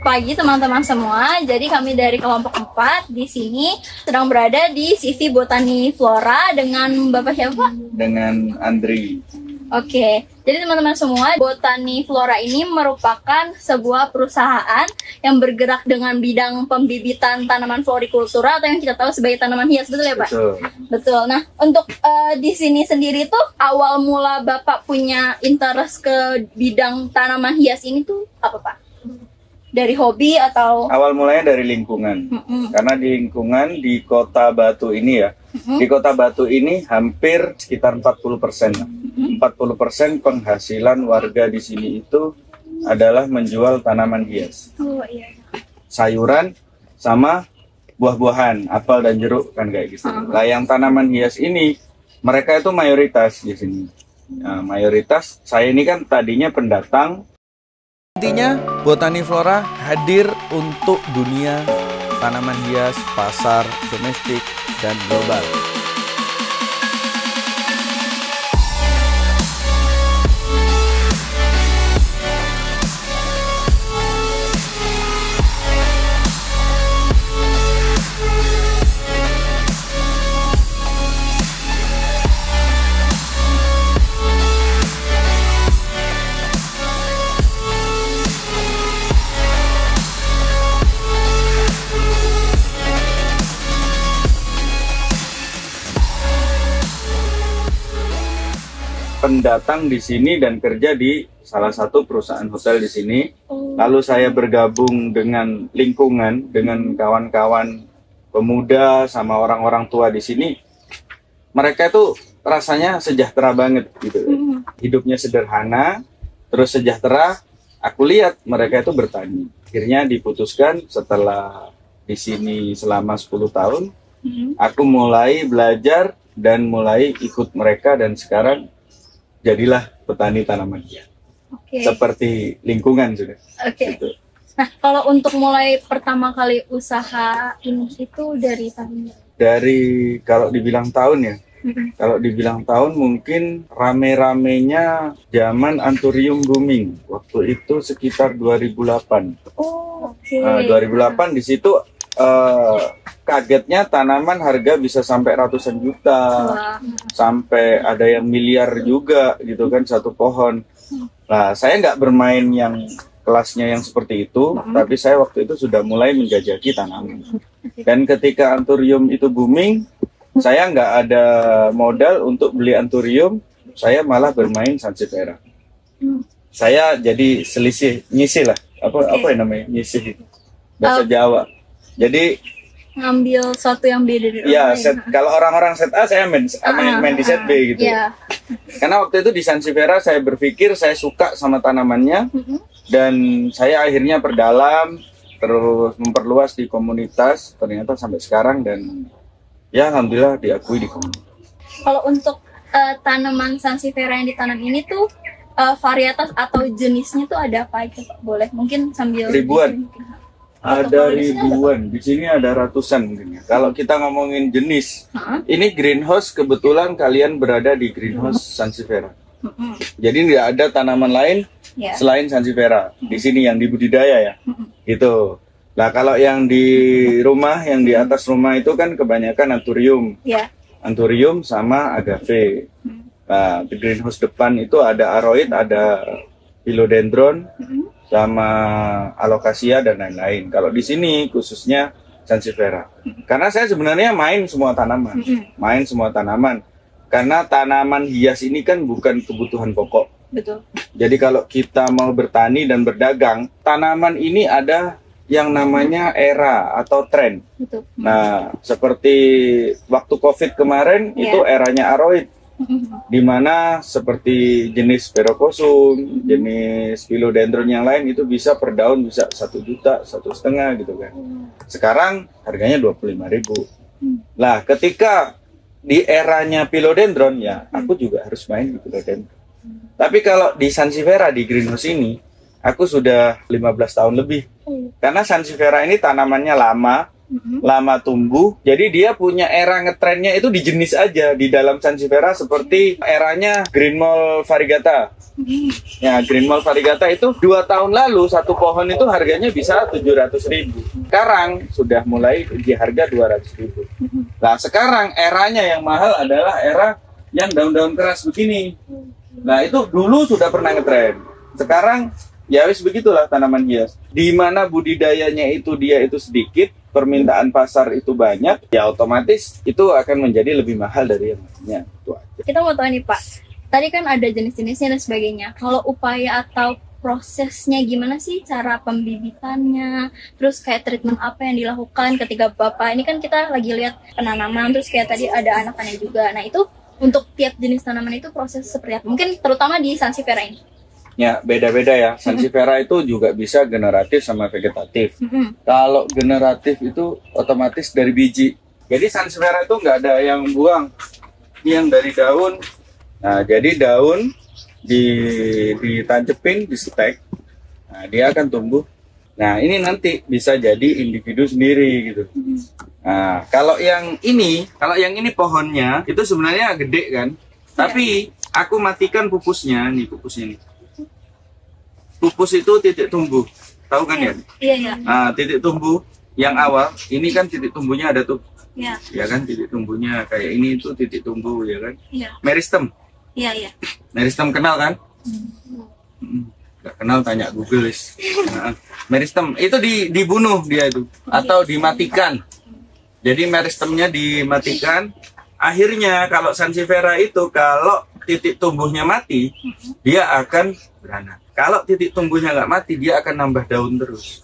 pagi teman-teman semua. Jadi kami dari kelompok 4 di sini sedang berada di CV Botani Flora dengan Bapak siapa? Dengan Andri. Oke, jadi teman-teman semua, Botani Flora ini merupakan sebuah perusahaan yang bergerak dengan bidang pembibitan tanaman florikultura atau yang kita tahu sebagai tanaman hias, betul ya Pak? Betul. Betul. Nah, untuk di sini sendiri tuh awal mula Bapak punya interest ke bidang tanaman hias ini tuh apa Pak? Dari hobi atau? Awal mulanya dari lingkungan. Karena di lingkungan di Kota Batu ini ya, di Kota Batu ini hampir sekitar 40%. 40% penghasilan warga di sini itu adalah menjual tanaman hias. Oh iya. Sayuran sama buah-buahan, apel dan jeruk kan kayak gitu. Lah yang tanaman hias ini mereka itu mayoritas di sini. Nah, mayoritas saya ini kan tadinya pendatang. Intinya, Botani Flora hadir untuk dunia tanaman hias, pasar, domestik, dan global. Pendatang di sini dan kerja di salah satu perusahaan hotel di sini. Lalu saya bergabung dengan lingkungan, dengan kawan-kawan pemuda sama orang-orang tua di sini. Mereka itu rasanya sejahtera banget gitu. Hidupnya sederhana, terus sejahtera. Aku lihat mereka itu bertani. Akhirnya diputuskan setelah di sini selama 10 tahun, aku mulai belajar dan mulai ikut mereka dan sekarang jadilah petani tanaman hias. Seperti lingkungan juga. Gitu. Nah, kalau untuk mulai pertama kali usaha ini itu dari tahun? Dari kalau dibilang tahun ya. Kalau dibilang tahun mungkin rame-ramenya zaman anthurium booming. Waktu itu sekitar 2008. Oh, 2008 di situ kagetnya tanaman harga bisa sampai ratusan juta. Sampai ada yang miliar juga gitu kan satu pohon. Nah, saya nggak bermain yang kelasnya yang seperti itu, tapi saya waktu itu sudah mulai menjajaki tanaman. Dan ketika anthurium itu booming, saya nggak ada modal untuk beli anthurium, saya malah bermain sansevieria. Saya jadi nyisih lah, apa yang namanya nyisih bahasa Jawa. Jadi ngambil sesuatu yang beda dari ya, kalau orang-orang set A saya main di set B gitu. Karena waktu itu di sansevieria saya berpikir saya suka sama tanamannya dan saya akhirnya perdalam terus memperluas di komunitas ternyata sampai sekarang dan ya alhamdulillah diakui di komunitas. Kalau untuk tanaman sansevieria yang ditanam ini tuh varietas atau jenisnya tuh ada apa aja Pak? Boleh mungkin sambil ribuan. Ada ribuan, di sini ada ratusan mungkin ya. Kalau kita ngomongin jenis, ini greenhouse kebetulan kalian berada di greenhouse sansevieria. Jadi nggak ada tanaman lain selain sansevieria di sini yang dibudidaya ya. Gitu. Nah kalau yang di rumah, yang di atas rumah itu kan kebanyakan anthurium, anthurium sama agave. Nah di greenhouse depan itu ada aroid, ada philodendron. Sama alocasia dan lain-lain. Kalau di sini khususnya sansevieria. Karena saya sebenarnya main semua tanaman. Karena tanaman hias ini kan bukan kebutuhan pokok. Betul. Jadi kalau kita mau bertani dan berdagang, tanaman ini ada yang namanya era atau tren. Betul. Nah, seperti waktu COVID kemarin itu eranya aroid. Di mana seperti jenis Verocosum, jenis Philodendron yang lain itu bisa per daun bisa 1 juta, 1,5 gitu kan. Sekarang harganya 25.000. Lah, ketika di eranya Philodendron ya, aku juga harus main di Philodendron. Tapi kalau di sansevieria di greenhouse ini, aku sudah 15 tahun lebih. Karena sansevieria ini tanamannya lama, lama tumbuh. Jadi dia punya era ngetrennya itu di jenis aja di dalam Sansevieria, seperti eranya Green Mall Variegata. Ya, Green Mall Variegata itu 2 tahun lalu satu pohon itu harganya bisa 700.000. Sekarang sudah mulai di harga 200.000. Nah, sekarang eranya yang mahal adalah era yang daun-daun keras begini. Nah, itu dulu sudah pernah ngetren. Sekarang ya wis begitulah tanaman hias. Di mana budidayanya itu dia itu sedikit, permintaan pasar itu banyak, ya otomatis itu akan menjadi lebih mahal dari yang lainnya. Itu aja. Kita mau tahu nih Pak, tadi kan ada jenis-jenisnya dan sebagainya. Kalau upaya atau prosesnya gimana sih cara pembibitannya? Terus kayak treatment apa yang dilakukan ketika Bapak, ini kan kita lagi lihat penanaman, terus kayak tadi ada anakannya juga. Nah itu untuk tiap jenis tanaman itu proses seperti apa? Mungkin terutama di Sansevieria ini. Ya, beda-beda ya. Sansevieria itu juga bisa generatif sama vegetatif. Kalau generatif itu otomatis dari biji. Jadi Sansevieria itu nggak ada yang buang. Ini yang dari daun. Nah, jadi daun ditancepin, di stek. Nah, dia akan tumbuh. Nah, ini nanti bisa jadi individu sendiri gitu. Nah, kalau yang ini pohonnya itu sebenarnya gede kan. Tapi aku matikan pupusnya, nih pupusnya nih. Pupus itu titik tumbuh, tahu kan ya? Iya, iya. Nah, titik tumbuh yang awal, ini kan titik tumbuhnya ada tuh. Iya. Ya kan, titik tumbuhnya kayak ini itu titik tumbuh ya kan? Iya. Meristem. Iya, iya. Meristem kenal kan? Nggak kenal tanya Google guys. Nah, meristem itu dibunuh dia itu atau dimatikan. Jadi meristemnya dimatikan. Akhirnya kalau Sansevieria itu kalau titik tumbuhnya mati, dia akan beranak. Kalau titik tumbuhnya nggak mati, dia akan nambah daun terus.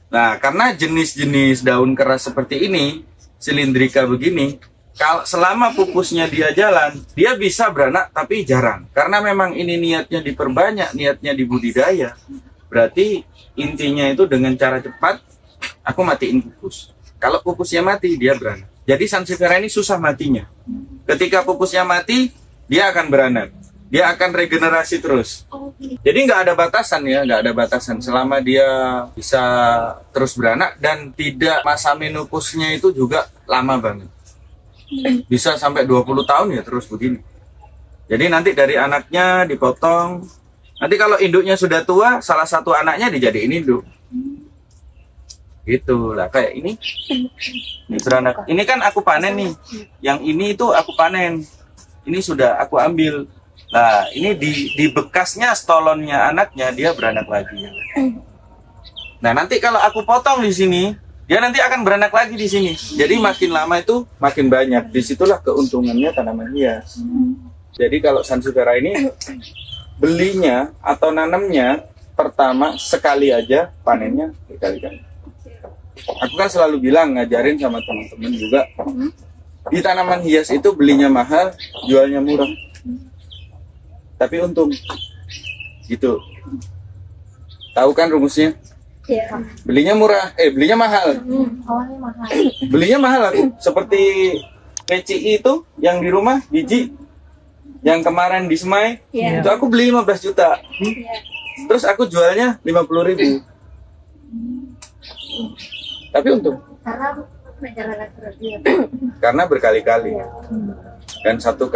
Nah, karena jenis-jenis daun keras seperti ini, silindrika begini, kalau selama pupusnya dia jalan, dia bisa beranak tapi jarang. Karena memang ini niatnya diperbanyak, niatnya dibudidaya. Berarti intinya itu dengan cara cepat, aku matiin pupus. Kalau pupusnya mati, dia beranak. Jadi Sansevieria ini susah matinya. Ketika pupusnya mati, dia akan beranak. Dia akan regenerasi terus. Jadi nggak ada batasan ya, nggak ada batasan. Selama dia bisa terus beranak dan tidak masa menopause-nya itu juga lama banget. Bisa sampai 20 tahun ya terus begini. Jadi nanti dari anaknya dipotong. Nanti kalau induknya sudah tua, salah satu anaknya dijadiin induk. Gitu lah, kayak ini. Ini beranak. Ini kan aku panen nih. Yang ini itu aku panen. Ini sudah aku ambil. Nah, ini di bekasnya stolonnya anaknya dia beranak lagi. Nah, nanti kalau aku potong di sini, dia nanti akan beranak lagi di sini. Jadi makin lama itu makin banyak. Disitulah keuntungannya tanaman hias. Jadi kalau Sansevieria ini belinya atau nanamnya pertama sekali aja, panennya berkali-kali. Aku kan selalu bilang ngajarin sama teman-teman juga, di tanaman hias itu belinya mahal, jualnya murah. Tapi untung gitu. Tahu kan rumusnya? Iya. Belinya murah, belinya mahal. Awalnya mahal. Belinya mahal aku. Seperti PCI itu yang di rumah biji, yang kemarin di Semai, itu aku beli 15 juta. Terus aku jualnya 50.000. Tapi untung. Karena perjalanan kerja. Karena berkali-kali. Dan satu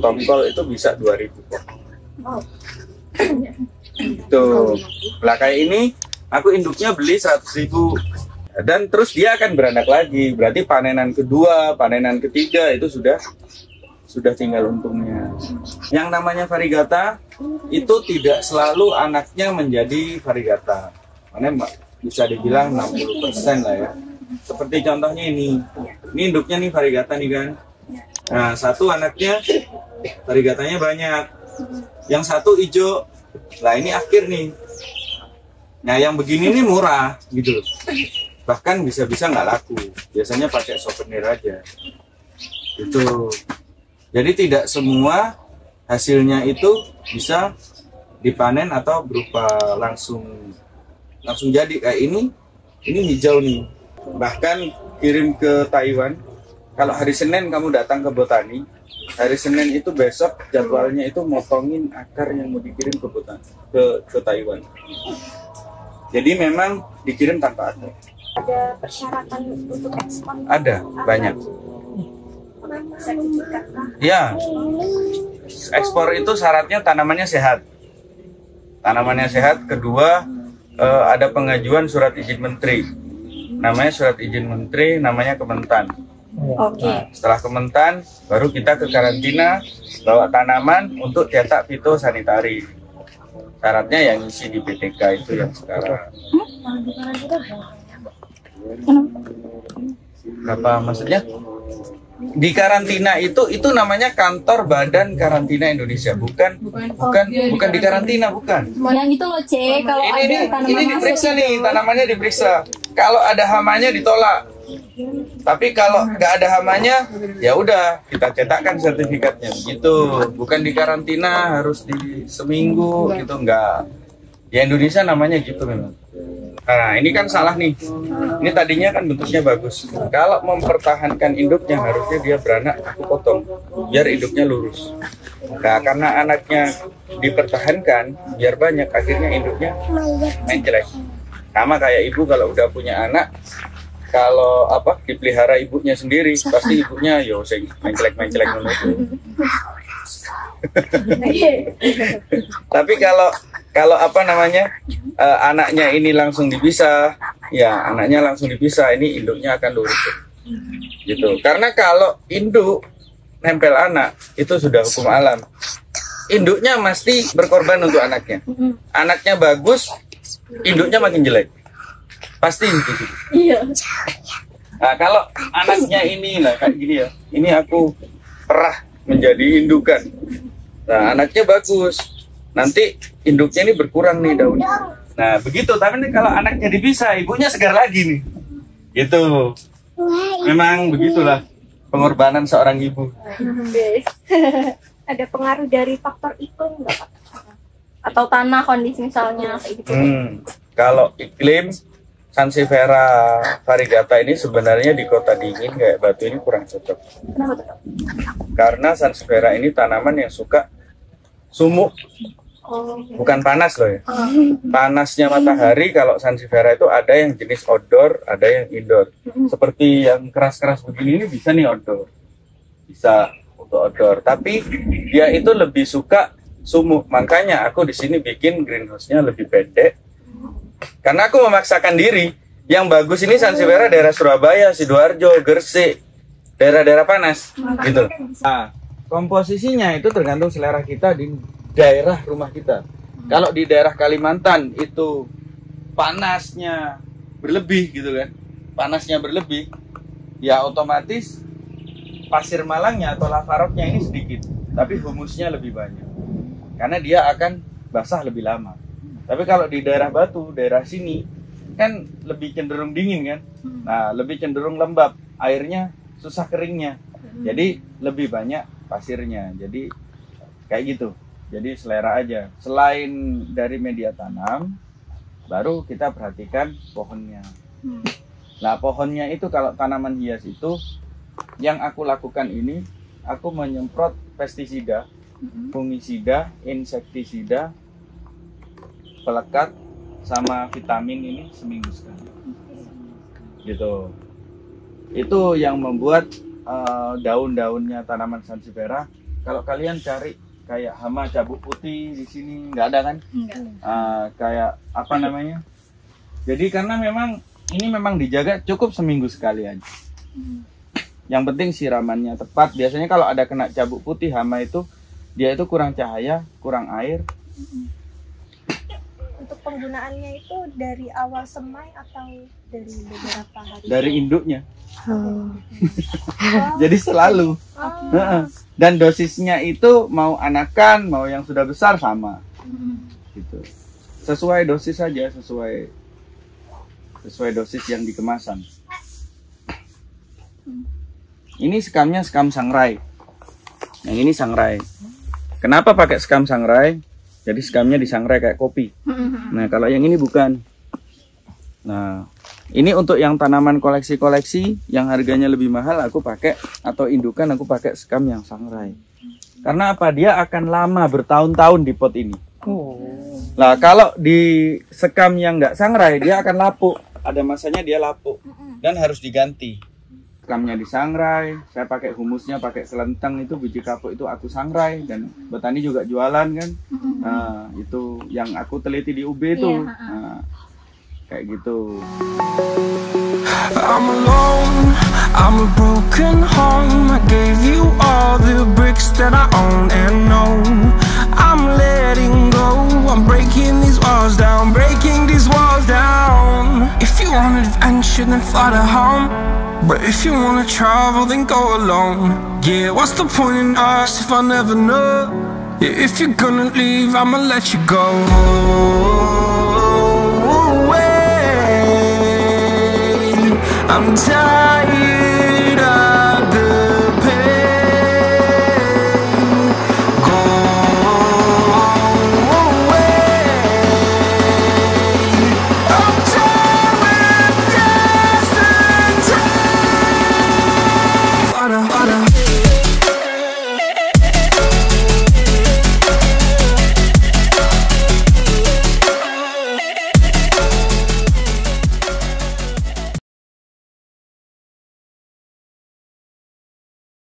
tongkol itu bisa 2.000. Tuh, lah kayak ini aku induknya beli 100.000 dan terus dia akan beranak lagi. Berarti panenan kedua, panenan ketiga itu sudah tinggal untungnya. Yang namanya variegata itu tidak selalu anaknya menjadi variegata. Mana bisa dibilang 60% lah ya. Seperti contohnya ini induknya nih variegata nih kan. Nah, satu anaknya variegatanya banyak. Yang satu hijau. Lah ini akhir nih. Nah, yang begini nih murah gitu. Bahkan bisa-bisa nggak laku. Biasanya pakai souvenir aja. Itu. Jadi tidak semua hasilnya itu bisa dipanen atau berupa langsung jadi kayak ini hijau nih. Bahkan kirim ke Taiwan. Kalau hari Senin kamu datang ke botani, hari Senin itu besok jadwalnya itu motongin akar yang mau dikirim ke botani ke Taiwan. Jadi memang dikirim tanpa akar. Ada persyaratan untuk ekspor? Ada, banyak. Sertifikat kah? Ya, ekspor itu syaratnya tanamannya sehat. Tanamannya sehat. Kedua, ada pengajuan surat izin menteri. Namanya surat izin menteri, namanya Kementan. Oke. Nah, setelah Kementan, baru kita ke karantina, bawa tanaman untuk cetak fitosanitari. Syaratnya yang isi di PTK itu yang sekarang. Apa maksudnya? Di karantina itu namanya kantor Badan Karantina Indonesia, bukan di karantina, bukan. Yang itu loh, C, kalau ada tanaman Ini diperiksa masuk nih, gitu. tanamannya diperiksa. Kalau ada hamanya ditolak. Tapi kalau nggak ada hamanya, ya udah kita cetakkan sertifikatnya. Gitu, bukan di karantina harus di seminggu gitu, nggak. Ya Indonesia namanya gitu memang. Nah ini kan salah nih. Ini tadinya kan bentuknya bagus. Kalau mempertahankan induknya harusnya dia beranak aku potong, biar induknya lurus. Nah karena anaknya dipertahankan biar banyak, akhirnya induknya menjelek. Sama kayak ibu kalau udah punya anak, kalau dipelihara ibunya sendiri, pasti ibunya yo sing mencelek ngono itu. Tapi kalau anaknya ini langsung dipisah, ya anaknya langsung dipisah, ini induknya akan lurus. Gitu. Karena kalau induk nempel anak itu sudah hukum alam. Induknya mesti berkorban untuk anaknya. Anaknya bagus, induknya makin jelek. Pasti itu. Iya. Nah, kalau anaknya ini lah kayak gini ya. Ini aku perah menjadi indukan. Nah, anaknya bagus. Nanti induknya ini berkurang nih daunnya. Nah, begitu. Tapi nih kalau anaknya dipisah, ibunya segar lagi nih. Gitu. Memang begitulah pengorbanan seorang ibu. Ada pengaruh dari faktor iklim nggak, Pak? Atau tanah kondisi misalnya kayak gitu. Kalau iklim, Sansevieria variegata ini sebenarnya di kota dingin kayak Batu ini kurang cocok. Kenapa tuh? Karena Sansevieria ini tanaman yang suka sumuk, bukan panas loh ya. Panasnya matahari kalau Sansevieria itu ada yang jenis outdoor, ada yang indoor. Seperti yang keras-keras begini ini bisa nih outdoor, bisa untuk outdoor. Tapi dia itu lebih suka sumuk. Makanya aku di sini bikin greenhouse-nya lebih pendek. Karena aku memaksakan diri. Yang bagus ini Sansevieria daerah Surabaya, Sidoarjo, Gresik, daerah-daerah panas, gitu. Nah, komposisinya itu tergantung selera kita di daerah rumah kita. Kalau di daerah Kalimantan itu panasnya berlebih gitu kan, panasnya berlebih, ya otomatis pasir malangnya atau lava rocknya ini sedikit, tapi humusnya lebih banyak, karena dia akan basah lebih lama. Tapi kalau di daerah Batu, daerah sini kan lebih cenderung dingin kan, nah lebih cenderung lembab, airnya susah keringnya, jadi lebih banyak pasirnya. Jadi kayak gitu. Jadi selera aja. Selain dari media tanam, baru kita perhatikan pohonnya. Nah pohonnya itu kalau tanaman hias itu, yang aku lakukan ini, aku menyemprot pestisida, fungisida, insektisida, pelekat, sama vitamin ini seminggu sekali. Gitu. Itu yang membuat daun-daunnya tanaman Sansevieria. Kalau kalian cari kayak hama cabuk putih di sini nggak ada kan? Kayak apa namanya? Jadi karena memang ini memang dijaga cukup seminggu sekali aja. Yang penting siramannya tepat. Biasanya kalau ada kena cabuk putih hama itu dia itu kurang cahaya, kurang air. Untuk penggunaannya itu dari awal semai atau dari beberapa hari? Dari induknya. Jadi selalu. Dan dosisnya itu mau anakan, mau yang sudah besar sama. Gitu. Sesuai dosis saja, sesuai dosis yang di kemasan. Ini skamnya skam sangrai. Yang ini sangrai. Kenapa pakai skam sangrai? Jadi skamnya disangrai kayak kopi. Nah kalau yang ini bukan. Nah ini untuk yang tanaman koleksi-koleksi yang harganya lebih mahal aku pakai, atau indukan aku pakai skam yang sangrai. Karena apa? Dia akan lama bertahun-tahun di pot ini. Nah kalau di skam yang nggak sangrai dia akan lapuk. ada masanya dia lapuk dan harus diganti. Kamnya disangrai, saya pakai humusnya pakai kelenteng, itu biji kapuk itu aku sangrai, dan petani juga jualan kan. Nah, itu yang aku teliti di UB itu. Nah, kayak gitu. I'm alone, I'm a broken home. I gave you all the bricks that I own and know. I'm letting go, I'm breaking these walls down, breaking these walls down. If you want adventure, then fly to home. But if you wanna travel, then go alone. Yeah, what's the point in us if I never know? Yeah, if you're gonna leave, I'ma let you go. I'm tired.